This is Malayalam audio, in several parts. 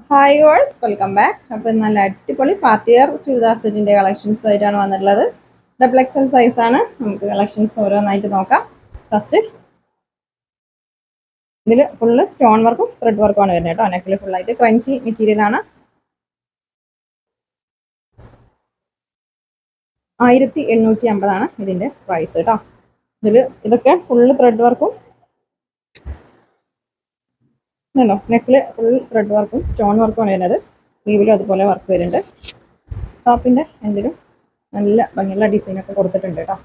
Hi verse welcome back. അപ്പം നല്ല അടിപൊളി പാർട്ടി വെയർ ചുരിദാർ സെറ്റിന്റെ കളക്ഷൻസ് ആയിട്ടാണ് വന്നിട്ടുള്ളത്. ഡബിൾ എക്സൽ സൈസ് ആണ്. നമുക്ക് കളക്ഷൻസ് ഓരോന്നായിട്ട് നോക്കാം. ഫസ്റ്റ് ഇതിൽ ഫുള്ള് സ്റ്റോൺ വർക്കും ത്രെഡ് വർക്കും ആണ് വരുന്നത് കേട്ടോ. നെക്കിൽ ഫുള്ളായിട്ട് ക്രഞ്ചി മെറ്റീരിയൽ ആണ്. 1850 ഇതിന്റെ പ്രൈസ് കേട്ടോ. ഇതൊക്കെ ഫുള്ള് ത്രെഡ് വർക്കും നെക്കിൽ ഫുൾ ത്രെഡ് വർക്കും സ്റ്റോൺ വർക്കും ആണ് വരുന്നത്. സ്ലീവിലും അതുപോലെ വർക്ക് വരുന്നുണ്ട്. ടോപ്പിന്റെ എന്തിലും നല്ല ഭംഗിയുള്ള ഡിസൈൻ ഒക്കെ കൊടുത്തിട്ടുണ്ട് കേട്ടോ.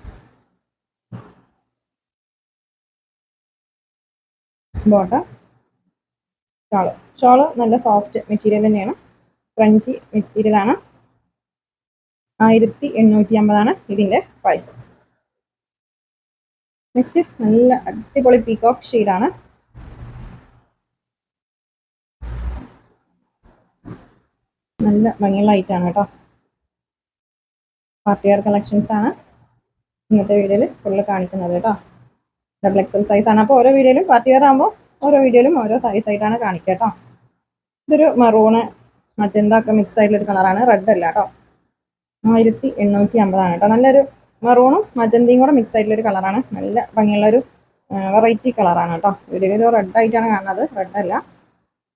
ബോട്ടം ഷോള് നല്ല സോഫ്റ്റ് മെറ്റീരിയൽ തന്നെയാണ്. ക്രഞ്ചി മെറ്റീരിയൽ ആണ്. 1850 ഇതിന്റെ പ്രൈസ്. നെക്സ്റ്റ് നല്ല അടിപൊളി പീകോക്ക് ഷെയ്ഡാണ്. നല്ല ഭംഗിയുള്ള ഐറ്റാണ് കേട്ടോ. പാർട്ടി വെയർ കളക്ഷൻസ് ആണ് ഇന്നത്തെ വീഡിയോയിൽ ഫുള്ള് കാണിക്കുന്നത് കേട്ടോ. ഡബിൾ എക്സൽ സൈസ് ആണ്. അപ്പോൾ ഓരോ വീഡിയോയിലും പാർട്ടി വെയർ ആകുമ്പോൾ ഓരോ വീഡിയോയിലും ഓരോ സൈസ് ആയിട്ടാണ് കാണിക്കുക കേട്ടോ. ഇതൊരു മറൂണ് മജന്ത ഒക്കെ മിക്സ് ആയിട്ടുള്ള ഒരു കളറാണ്. റെഡ് അല്ല കേട്ടോ. 1850 കേട്ടോ. നല്ലൊരു മറൂണും മജന്തയും കൂടെ മിക്സ് ആയിട്ടുള്ള ഒരു കളറാണ്. നല്ല ഭംഗിയുള്ളൊരു വെറൈറ്റി കളറാണ് കേട്ടോ. വീഡിയോയിൽ റെഡ് ആയിട്ടാണ് കാണുന്നത്. റെഡ് അല്ല,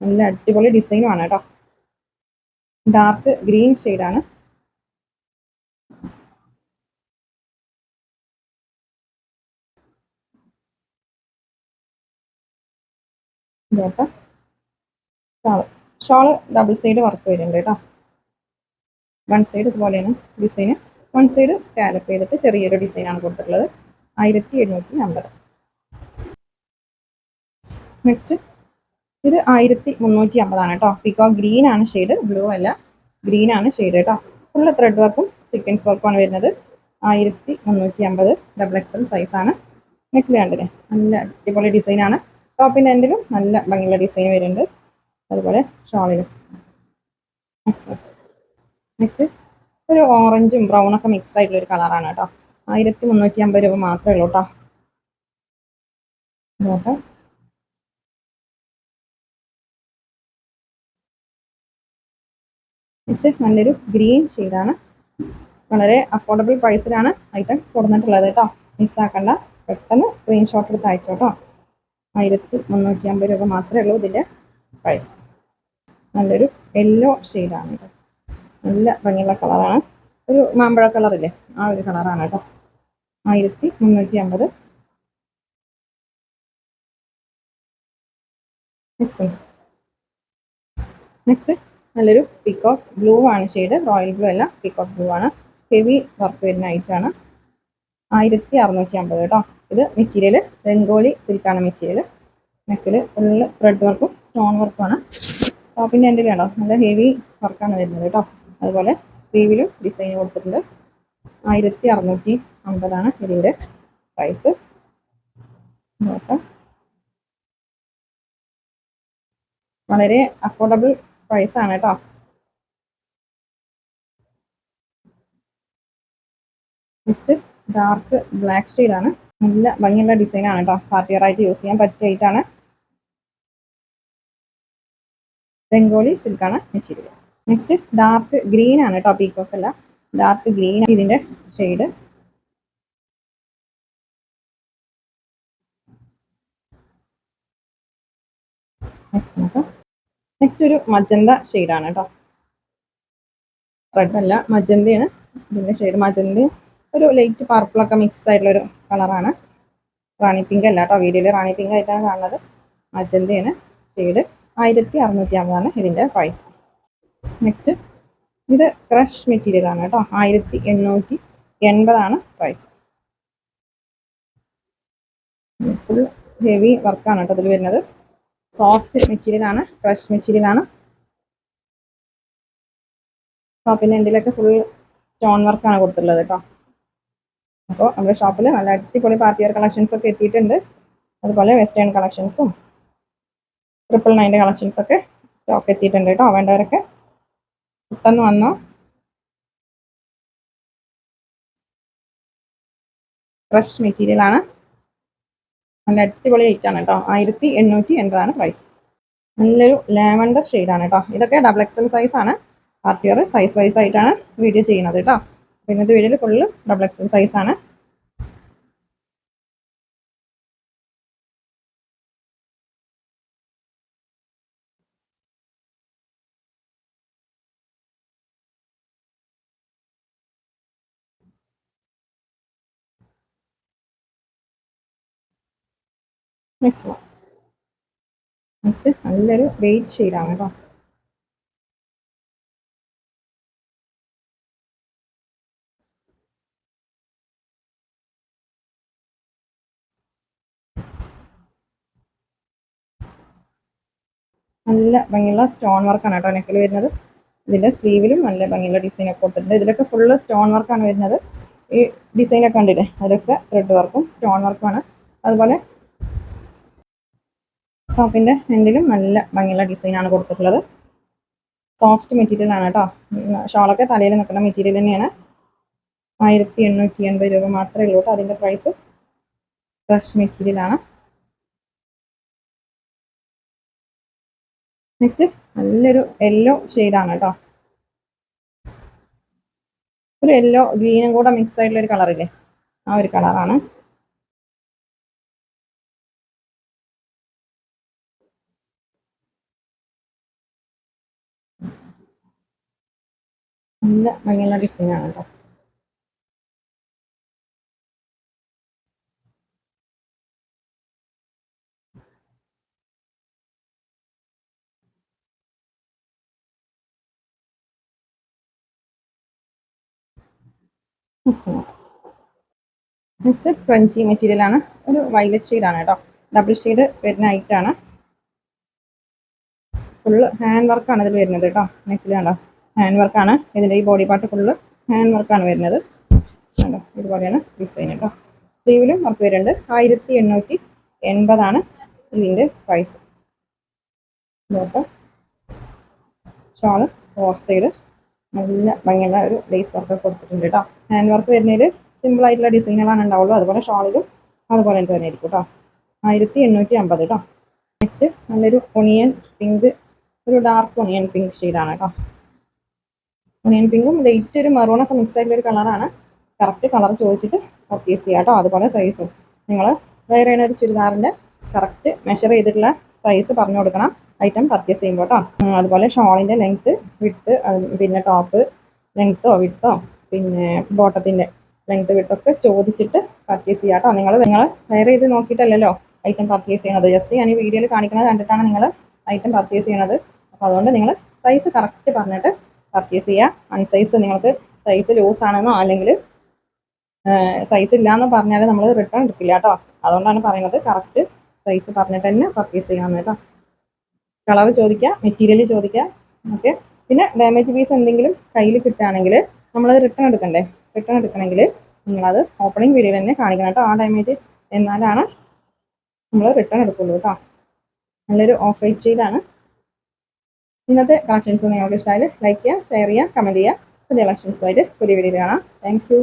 നല്ല അടിപൊളി ഡിസൈനും ആണ് കേട്ടോ. ഡാർക്ക് ഗ്രീൻ ഷെയ്ഡാണ്. ഷോള് ഡബിൾ സൈഡ് വർക്ക് വരുന്നുണ്ട് കേട്ടോ. വൺ സൈഡ് ഇതുപോലെയാണ് ഡിസൈന്. വൺ സൈഡ് സ്കാലപ്പ് ചെയ്തിട്ട് ചെറിയൊരു ഡിസൈനാണ് കൊടുത്തിട്ടുള്ളത്. 1750. നെക്സ്റ്റ് ഇത് 1350 കേട്ടോ. പിക്കോ ഗ്രീൻ ആണ് ഷെയ്ഡ്, ബ്ലൂ അല്ല, ഗ്രീൻ ആണ് ഷെയ്ഡ് കേട്ടോ. ഫുള്ള് ത്രെഡ് വർക്കും സീക്വൻസ് വർക്കും ആണ് വരുന്നത്. 1350 ഡബിൾ എക്സൽ സൈസ് ആണ്. നെക്കിൽ കണ്ടില്ലേ നല്ല അടിപൊളി ഡിസൈൻ ആണ്. ടോപ്പിൻ്റെ എൻഡിലും നല്ല ഭംഗിയുള്ള ഡിസൈൻ വരുന്നുണ്ട്. അതുപോലെ ഷോളിലും. നെക്സ്റ്റ് ഒരു ഓറഞ്ചും ബ്രൗൺ ഒക്കെ മിക്സ് ആയിട്ടുള്ള ഒരു കളറാണ് കേട്ടോ. 1350 രൂപ മാത്രമേ ഉള്ളൂ കേട്ടോ. നോക്കാം. നെക്സ്റ്റ് നല്ലൊരു ഗ്രീൻ ഷെയ്ഡാണ്. വളരെ അഫോർഡബിൾ പ്രൈസിലാണ് ഐറ്റം കൊടുത്തിട്ടുള്ളത് കേട്ടോ. മിസ്സാക്കണ്ട, പെട്ടെന്ന് സ്ക്രീൻഷോട്ട് എടുത്ത് അയച്ചോ കേട്ടോ. 1350 രൂപ മാത്രമേ ഉള്ളൂ ഇതിൻ്റെ പ്രൈസ്. നല്ലൊരു യെല്ലോ ഷെയ്ഡാണ് കേട്ടോ. നല്ല ഭംഗിയുള്ള കളറാണ്. ഒരു മാമ്പഴ കളറില്ലേ, ആ ഒരു കളറാണ് കേട്ടോ. 1350. നെക്സ്റ്റ് നല്ലൊരു പീകോക്ക് ബ്ലൂ ആണ് ഷെയ്ഡ്. റോയൽ ബ്ലൂ അല്ല, പീകോക്ക് ബ്ലൂ ആണ്. ഹെവി വർക്ക് വരുന്ന ഐറ്റാണ്. 1650 കേട്ടോ. ഇത് മെറ്റീരിയൽ ബംഗോളി സിൽക്കാണ് മെറ്റീരിയൽ. നെക്കിൽ ഫുള്ള് ത്രെഡ് വർക്കും സ്റ്റോൺ വർക്കും ആണ്. ടോപ്പിൻ്റെ എൻ്റെ വേണോ നല്ല ഹെവി വർക്കാണ് വരുന്നത് കേട്ടോ. അതുപോലെ സ്ലീവിലും ഡിസൈൻ കൊടുത്തിട്ടുണ്ട്. 1650 ഇതിൻ്റെ പ്രൈസ്. നോക്കാം. വളരെ അഫോർഡബിൾ പ്രൈസ് ആണ് കേട്ടോ. നെക്സ്റ്റ് ഡാർക്ക് ബ്ലാക്ക് ഷെയ്ഡാണ്. നല്ല ഭംഗിയുള്ള ഡിസൈൻ ആണ് കേട്ടോ. പാർട്ടി വെയർ ആയിട്ട് യൂസ് ചെയ്യാൻ പറ്റിയ ഐറ്റാണ്. ബംഗോളി സിൽക്കാണ് മെറ്റീരിയൽ. നെക്സ്റ്റ് ഡാർക്ക് ഗ്രീൻ ആണ് കേട്ടോ. പീക്കോക്ക് അല്ല, ഡാർക്ക് ഗ്രീൻ ഇതിന്റെ ഷെയ്ഡ്. നെക്സ്റ്റ് ഒരു മജന്ത ഷെയ്ഡാണ് കേട്ടോ. റെഡ് അല്ല, മജന്തയാണ് ഇതിന്റെ ഷെയ്ഡ്. മജന്തയും ഒരു ലൈറ്റ് പർപ്പിളൊക്കെ മിക്സ് ആയിട്ടുള്ള ഒരു കളറാണ്. റാണി പിങ്ക് അല്ല കേട്ടോ. വീഡിയോയിൽ റാണി പിങ്ക് ആയിട്ടാണ് കാണുന്നത്. മജന്തയാണ് ഷെയ്ഡ്. 1650 ഇതിന്റെ പ്രൈസ്. നെക്സ്റ്റ് ഇത് ക്രഷ് മെറ്റീരിയൽ ആണ് കേട്ടോ. 1880 പ്രൈസ്. ഫുൾ ഹെവി വർക്കാണ് കേട്ടോ ഇതിൽ വരുന്നത്. സോഫ്റ്റ് മെറ്റീരിയൽ ആണ്, ക്രഷ് മെറ്റീരിയൽ ആണ്. ഷോപ്പിൻ്റെ എൻഡിലൊക്കെ ഫുൾ സ്റ്റോൺ വർക്കാണ് കൊടുത്തിട്ടുള്ളത് കേട്ടോ. അപ്പോൾ നമ്മുടെ ഷോപ്പിൽ നല്ല അടിപൊളി പാർട്ടി വെയർ കളക്ഷൻസ് ഒക്കെ എത്തിയിട്ടുണ്ട്. അതുപോലെ വെസ്റ്റേൺ കളക്ഷൻസും 999 കളക്ഷൻസ് ഒക്കെ സ്റ്റോക്ക് എത്തിയിട്ടുണ്ട് കേട്ടോ. വേണ്ടവരൊക്കെ പെട്ടെന്ന് വന്നോ. ക്രഷ് മെറ്റീരിയൽ ആണ്. നല്ല അടിപൊളി ഐറ്റാണ് കേട്ടോ. 1880 പ്രൈസ്. നല്ലൊരു ലാവൻഡർ ഷെയ്ഡാണ് കേട്ടോ. ഇതൊക്കെ ഡബിൾ എക്സൽ സൈസ് ആണ്. പാർട്ടി വെയർ സൈസ് വൈസ് ആയിട്ടാണ് വീഡിയോ ചെയ്യുന്നത് കേട്ടോ. ഇന്നത്തെ വീഡിയോയിൽ ഫുള്ള് ഡബിൾ എക്സൽ സൈസ് ആണ്. നെക്സ്റ്റ് നല്ലൊരു വെയിറ്റ് ഷെയ്ഡാണ് കേട്ടോ. നല്ല ഭംഗിയുള്ള സ്റ്റോൺ വർക്കാണ് കേട്ടോ നെക്കിൽ വരുന്നത്. ഇതിന്റെ സ്ലീവിലും നല്ല ഭംഗിയുള്ള ഡിസൈൻ ഒക്കെ കൊടുത്തിട്ടുണ്ട്. ഇതിലൊക്കെ ഫുള്ള് സ്റ്റോൺ വർക്കാണ് വരുന്നത്. ഈ ഡിസൈൻ ഒക്കെ കണ്ടില്ലേ, അതൊക്കെ ത്രെഡ് വർക്കും സ്റ്റോൺ വർക്കുമാണ്. അതുപോലെ ടോപ്പിന്റെ എൻഡിലും നല്ല ഭംഗിയുള്ള ഡിസൈനാണ് കൊടുത്തിട്ടുള്ളത്. സോഫ്റ്റ് മെറ്റീരിയൽ ആണ് കേട്ടോ. ഷോളൊക്കെ തലയിൽ നിൽക്കുന്ന മെറ്റീരിയൽ തന്നെയാണ്. 1880 രൂപ മാത്രമേ ഉള്ളൂ കേട്ടോ അതിന്റെ പ്രൈസ്. ഫ്രഷ് മെറ്റീരിയൽ ആണ്. നെക്സ്റ്റ് നല്ലൊരു യെല്ലോ ഷെയ്ഡാണ് കേട്ടോ. ഒരു യെല്ലോ ഗ്രീനും കൂടെ മിക്സ് ആയിട്ടുള്ള ഒരു കളറില്ലേ, ആ ഒരു കളറാണ്. നല്ല ഭംഗിയുള്ള ഡിസൈനാണ് കേട്ടോ. നെക്സ്റ്റ് ക്രഞ്ചി മെറ്റീരിയൽ ആണ്. ഒരു വയലറ്റ് ഷെയ്ഡാണ് കേട്ടോ. ഡബിൾ ഷെയ്ഡ് വരുന്ന ഐറ്റാണ്. ഫുള്ള് ഹാൻഡ് വർക്കാണ് ഇതിൽ വരുന്നത് കേട്ടോ. നെക്കിൽ കണ്ടോ, ഹാൻഡ് വർക്കാണ്. ഇതിൻ്റെ ഈ ബോഡി പാർട്ട് ഫുള്ള് ഹാൻഡ് വർക്കാണ് വരുന്നത് കണ്ടോ. ഇതുപോലെയാണ് ഡിസൈൻ കേട്ടോ. സ്ലീവിലും വർക്ക് വരുന്നുണ്ട്. 1880 ഇതിൻ്റെ പ്രൈസ്. ഇതൊക്കെ ഷോള് ഫോർ സൈഡ് നല്ല ഭംഗിയുള്ള ഒരു ലേസ് വർക്ക് കൊടുത്തിട്ടുണ്ട് കേട്ടോ. ഹാൻഡ് വർക്ക് വരുന്നതിൽ സിമ്പിൾ ആയിട്ടുള്ള ഡിസൈനുകളാണ് ഉണ്ടാവുള്ളൂ. അതുപോലെ ഷോളിലും അതുപോലെ തന്നെ ആയിരിക്കും കേട്ടോ. 1850 കേട്ടോ. നെക്സ്റ്റ് നല്ലൊരു ഒണിയൻ പിങ്ക്, ഒരു ഡാർക്ക് ഒണിയൻ പിങ്ക് ഷെയ്ഡാണ് കേട്ടോ. ഒണിയൻ പിങ്കും ലൈറ്റ് ഒരു മെറൂണൊക്കെ മിക്സ് ആയിട്ടുള്ള ഒരു കളറാണ്. കറക്റ്റ് കളർ ചോദിച്ചിട്ട് പർച്ചേസ് ചെയ്യാം കേട്ടോ. അതുപോലെ സൈസും നിങ്ങൾ വേറെ ചെയ്യുന്ന ഒരു ചുരിദാറിൻ്റെ കറക്റ്റ് മെഷർ ചെയ്തിട്ടുള്ള സൈസ് പറഞ്ഞു കൊടുക്കണം ഐറ്റം പർച്ചേസ് ചെയ്യുമ്പോൾ കേട്ടോ. അതുപോലെ ഷോളിൻ്റെ ലെങ്ത്ത്, വിഡ്ത്ത്, പിന്നെ ടോപ്പ് ലെങ്ത്തോ വിഡ്ത്തോ പിന്നെ ബോട്ടത്തിൻ്റെ ലെങ്ത്ത് വിഡ്ത്തൊക്കെ ചോദിച്ചിട്ട് പർച്ചേസ് ചെയ്യാം കേട്ടോ. നിങ്ങൾ വേറെ ചെയ്ത് നോക്കിയിട്ടല്ലല്ലോ ഐറ്റം പർച്ചേസ് ചെയ്യണത്. ജസ്റ്റ് ഞാൻ ഈ വീഡിയോയിൽ കാണിക്കുന്നത് കണ്ടിട്ടാണ് നിങ്ങൾ ഐറ്റം പർച്ചേസ് ചെയ്യണത്. അപ്പോൾ അതുകൊണ്ട് നിങ്ങൾ സൈസ് കറക്റ്റ് പറഞ്ഞിട്ട് പർച്ചേസ് ചെയ്യുക. അൺസൈസ് നിങ്ങൾക്ക് സൈസ് ലൂസ് ആണെന്നോ അല്ലെങ്കിൽ സൈസ് ഇല്ലയെന്നോ പറഞ്ഞാൽ നമ്മൾ റിട്ടേൺ എടുക്കില്ല കേട്ടോ. അതുകൊണ്ടാണ് പറയുന്നത് കറക്റ്റ് സൈസ് പറഞ്ഞിട്ട് തന്നെ പർച്ചേസ് ചെയ്യാമെന്ന് കേട്ടോ. കളർ ചോദിക്കുക, മെറ്റീരിയൽ ചോദിക്കുക. ഓക്കെ. പിന്നെ ഡാമേജ് പീസ് എന്തെങ്കിലും കയ്യിൽ കിട്ടുകയാണെങ്കിൽ നമ്മളത് റിട്ടേൺ എടുക്കണ്ടേ. റിട്ടേൺ എടുക്കണമെങ്കിൽ നിങ്ങളത് ഓപ്പണിംഗ് വീഡിയോയിൽ തന്നെ കാണിക്കണം കേട്ടോ. ആ ഡാമേജ് എന്നാലാണ് നമ്മൾ റിട്ടേൺ എടുക്കുള്ളൂ കേട്ടോ. നല്ലൊരു ഓഫ് വൈറ്റ് ഷെയ്ഡാണ്. ഇന്നത്തെ കളക്ഷൻസ് നിങ്ങൾക്ക് ഇഷ്ടമായാൽ ലൈക്ക് ചെയ്യുക, ഷെയർ ചെയ്യുക, കമൻറ്റ് ചെയ്യുക. പുതിയ കളക്ഷൻസുമായിട്ട് പുതിയ വീഡിയോയിൽ കാണാം. Thank you.